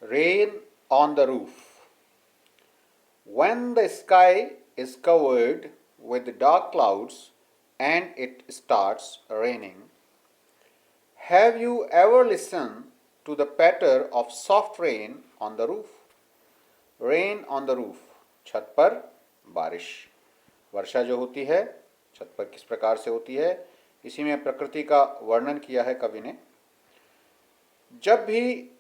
Rain on the roof. When the sky is covered with dark clouds and it starts raining, have you ever listened to the patter of soft rain on the roof? Rain on the roof. छत पर बारिश. वर्षा जो होती है छत पर किस प्रकार से होती है, इसी में प्रकृति का वर्णन किया है कवि ने. जब भी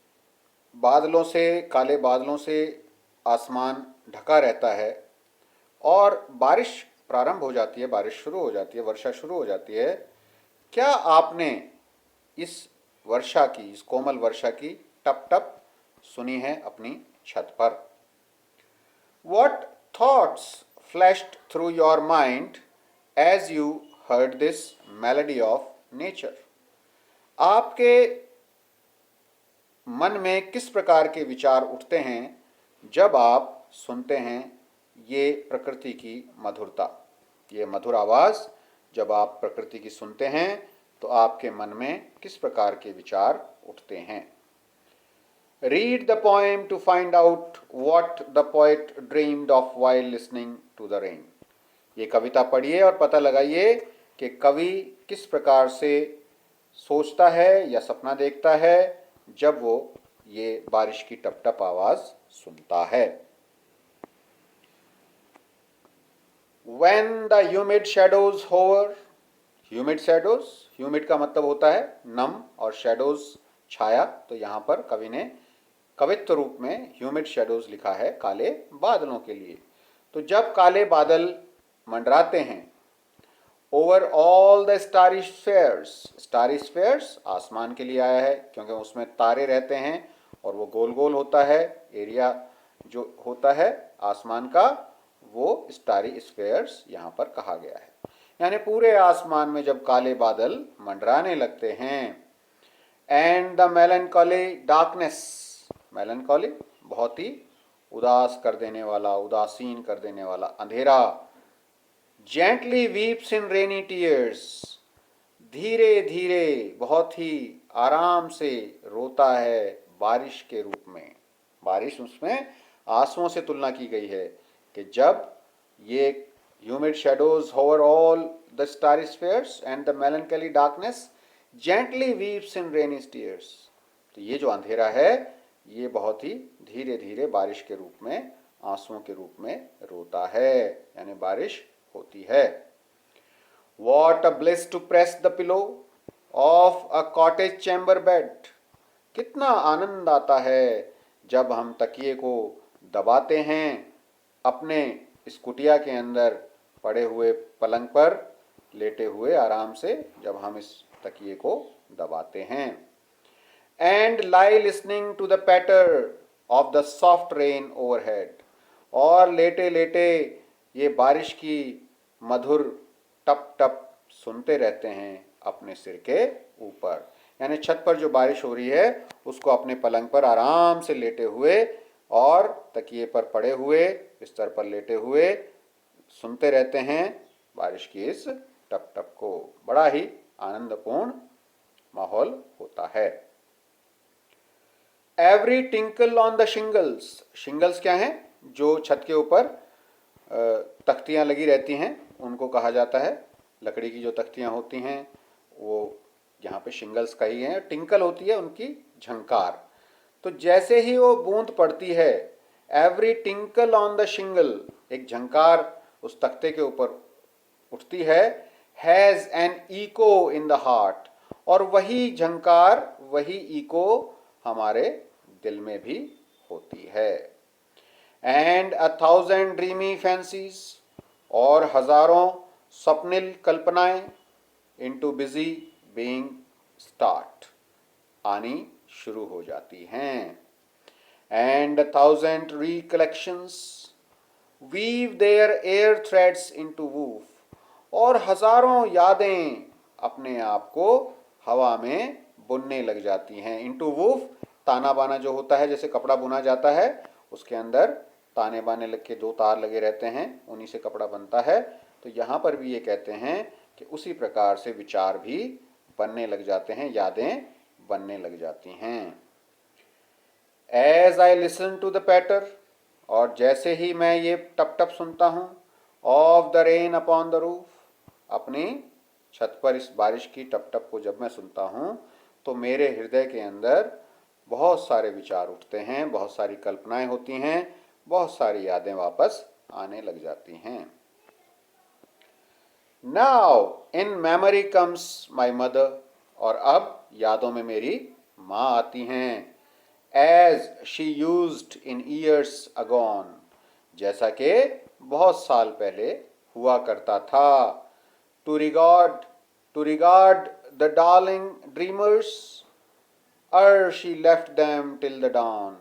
बादलों से, काले बादलों से आसमान ढका रहता है और बारिश प्रारंभ हो जाती है, बारिश शुरू हो जाती है, वर्षा शुरू हो जाती है, क्या आपने इस वर्षा की, इस कोमल वर्षा की टप टप सुनी है अपनी छत पर? What thoughts flashed through your mind as you heard this melody of nature? आपके मन में किस प्रकार के विचार उठते हैं जब आप सुनते हैं ये प्रकृति की मधुरता, ये मधुर आवाज़ जब आप प्रकृति की सुनते हैं तो आपके मन में किस प्रकार के विचार उठते हैं? Read the poem to find out what the poet dreamed of while listening to the rain. ये कविता पढ़िए और पता लगाइए कि कवि किस प्रकार से सोचता है या सपना देखता है जब वो ये बारिश की टप टप आवाज सुनता है. When the humid shadows hover, humid shadows, humid का मतलब होता है नम और shadows छाया, तो यहाँ पर कवि ने कवित्व रूप में ह्यूमिड शेडोज लिखा है काले बादलों के लिए. तो जब काले बादल मंडराते हैं, over all the starry spheres, starry spheres आसमान के लिए आया है क्योंकि उसमें तारे रहते हैं और वो गोल गोल होता है, एरिया जो होता है आसमान का वो स्टारी स्फेयर्स यहाँ पर कहा गया है. यानी पूरे आसमान में जब काले बादल मंडराने लगते हैं, and the melancholy darkness, melancholy बहुत ही उदास कर देने वाला, उदासीन कर देने वाला अंधेरा, gently weeps in rainy tears, धीरे धीरे बहुत ही आराम से रोता है बारिश के रूप में. बारिश, उसमें आंसुओं से तुलना की गई है कि जब ये humid shadows hover all the starry spheres and the melancholy darkness gently weeps in rainy tears, तो ये जो अंधेरा है ये बहुत ही धीरे धीरे बारिश के रूप में, आंसुओं के रूप में रोता है, यानी बारिश होती है. What a bliss to press the pillow of a cottage chamber bed. कितना आनंद आता है जब हम तकिए को दबाते हैं अपने इस कुटिया के अंदर पड़े हुए पलंग पर लेटे हुए आराम से, जब हम इस तकिए को दबाते हैं. And lie listening to the patter of the soft rain overhead. और लेटे लेटे ये बारिश की मधुर टप टप सुनते रहते हैं अपने सिर के ऊपर. यानी छत पर जो बारिश हो रही है उसको अपने पलंग पर आराम से लेटे हुए और तकिए पर पड़े हुए, बिस्तर पर लेटे हुए सुनते रहते हैं बारिश की इस टप टप को. बड़ा ही आनंदपूर्ण माहौल होता है. Every tinkle on the shingles, shingles क्या हैं? जो छत के ऊपर तख्तियाँ लगी रहती हैं उनको कहा जाता है. लकड़ी की जो तख्तियाँ होती हैं वो यहाँ पे शिंगल्स कही हैं. टिंकल होती है उनकी झंकार. तो जैसे ही वो बूंद पड़ती है, every tinkle on the shingle, एक झंकार उस तख्ते के ऊपर उठती है, has an echo in the heart, और वही झंकार, वही इको हमारे दिल में भी होती है. एंड 1,000 ड्रीमी फैंसीज, और हजारों स्वप्निल कल्पनाएं, इनटू बिजी बीइंग स्टार्ट, आनी शुरू हो जाती हैं. And 1,000 recollections weave their air threads into woof, और हजारों यादें अपने आप को हवा में बुनने लग जाती हैं. इनटू वूफ, ताना बाना जो होता है, जैसे कपड़ा बुना जाता है उसके अंदर ताने बाने लग के 2 तार लगे रहते हैं, उन्हीं से कपड़ा बनता है. तो यहाँ पर भी ये कहते हैं कि उसी प्रकार से विचार भी बनने लग जाते हैं, यादें बनने लग जाती हैं. As I listen to the patter, और जैसे ही मैं ये टप टप सुनता हूँ, of the rain upon the roof, अपनी छत पर इस बारिश की टप टप को जब मैं सुनता हूँ तो मेरे हृदय के अंदर बहुत सारे विचार उठते हैं, बहुत सारी कल्पनाएं होती हैं, बहुत सारी यादें वापस आने लग जाती हैं। Now in memory comes my mother, और अब यादों में मेरी माँ आती हैं। As she used in years agone, जैसा कि बहुत साल पहले हुआ करता था। To regard the darling dreamers, और she left them till the dawn,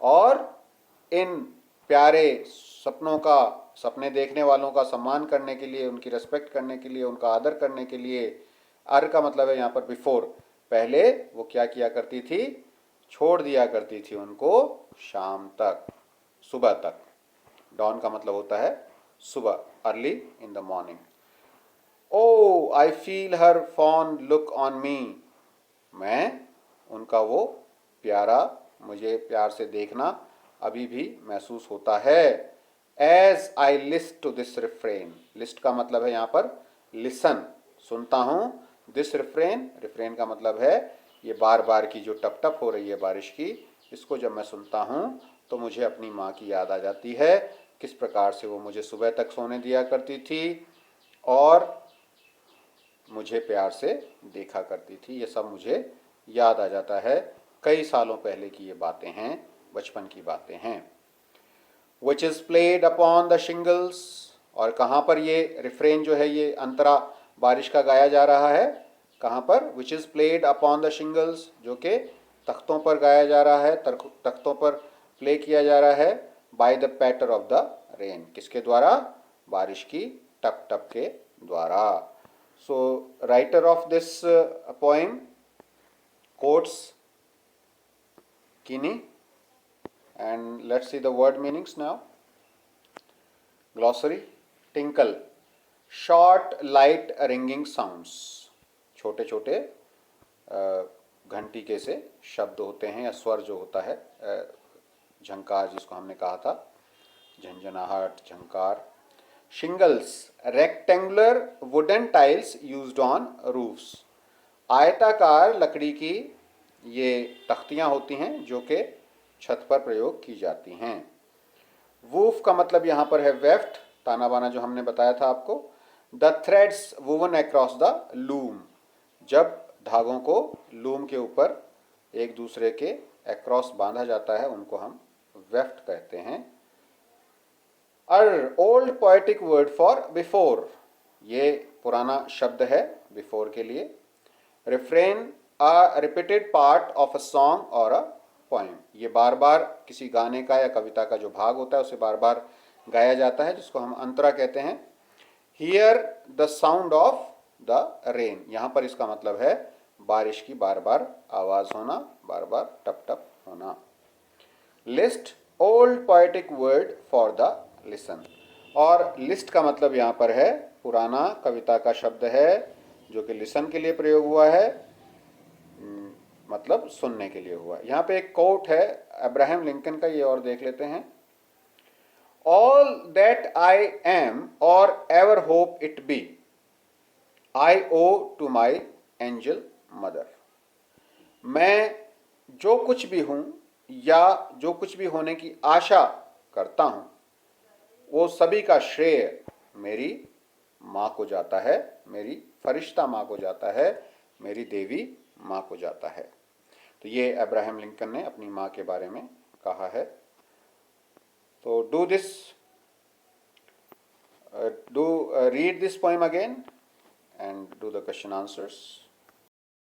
और इन प्यारे सपनों का, सपने देखने वालों का सम्मान करने के लिए, उनकी रेस्पेक्ट करने के लिए, उनका आदर करने के लिए, अर का मतलब है यहाँ पर बिफोर, पहले वो क्या किया करती थी, छोड़ दिया करती थी उनको शाम तक, सुबह तक। डॉन का मतलब होता है सुबह, early in the morning. O I feel her fond look on me, मैं उनका वो प्यारा, मुझे प्यार से देखना अभी भी महसूस होता है। As I list to this refrain, list का मतलब है यहाँ पर लिसन, सुनता हूँ। दिस रिफ्रेन, रिफ्रेन का मतलब है ये बार बार की जो टप टप हो रही है बारिश की, इसको जब मैं सुनता हूँ तो मुझे अपनी माँ की याद आ जाती है, किस प्रकार से वो मुझे सुबह तक सोने दिया करती थी और मुझे प्यार से देखा करती थी। ये सब मुझे याद आ जाता है, कई सालों पहले की ये बातें हैं, बचपन की बातें हैं। Which is played upon the shingles, और कहाँ पर ये रिफ्रेन जो है ये अंतरा बारिश का गाया जा रहा है, कहाँ पर, which is played upon the shingles, जो कि तख्तों पर गाया जा रहा है, तख्तों पर प्ले किया जा रहा है। By the patter of the rain, किसके द्वारा, बारिश की टप टप के द्वारा। So writer of this poem quotes Kini, and let's see the word meanings now. Glossary: tinkle, short light ringing sounds, छोटे छोटे घंटी के से शब्द होते हैं या स्वर जो होता है, झंकार जिसको हमने कहा था, झंझनाहट, झंकार। Shingles, rectangular wooden tiles used on roofs, आयताकार लकड़ी की ये तख्तियाँ होती हैं जो कि छत पर प्रयोग की जाती हैं। वूफ का मतलब यहाँ पर है वेफ्ट, ताना बाना जो हमने बताया था आपको। The threads woven across the loom, जब धागों को लूम के ऊपर एक दूसरे के अक्रॉस बांधा जाता है उनको हम वेफ्ट कहते हैं। Ere, old poetic word for before, ये पुराना शब्द है बिफोर के लिए। Refrain, a repeated part of a song or a poem, ये बार बार किसी गाने का या कविता का जो भाग होता है उसे बार बार गाया जाता है, जिसको हम अंतरा कहते हैं। Here the sound of the rain, यहाँ पर इसका मतलब है बारिश की बार बार आवाज होना, बार बार टप टप होना। List, old poetic word for the listen, और लिस्ट का मतलब यहाँ पर है पुराना कविता का शब्द है जो कि लिसन के लिए प्रयोग हुआ है, मतलब सुनने के लिए हुआ। यहाँ पे एक कोट है अब्राहम लिंकन का, ये और देख लेते हैं। All that I am or ever hope it be, I owe to my angel mother, मैं जो कुछ भी हूँ या जो कुछ भी होने की आशा करता हूँ वो सभी का श्रेय मेरी माँ को जाता है, मेरी फरिश्ता माँ को जाता है, मेरी देवी माँ को जाता है। तो ये अब्राहम लिंकन ने अपनी माँ के बारे में कहा है। तो read this poem again and do the question answers.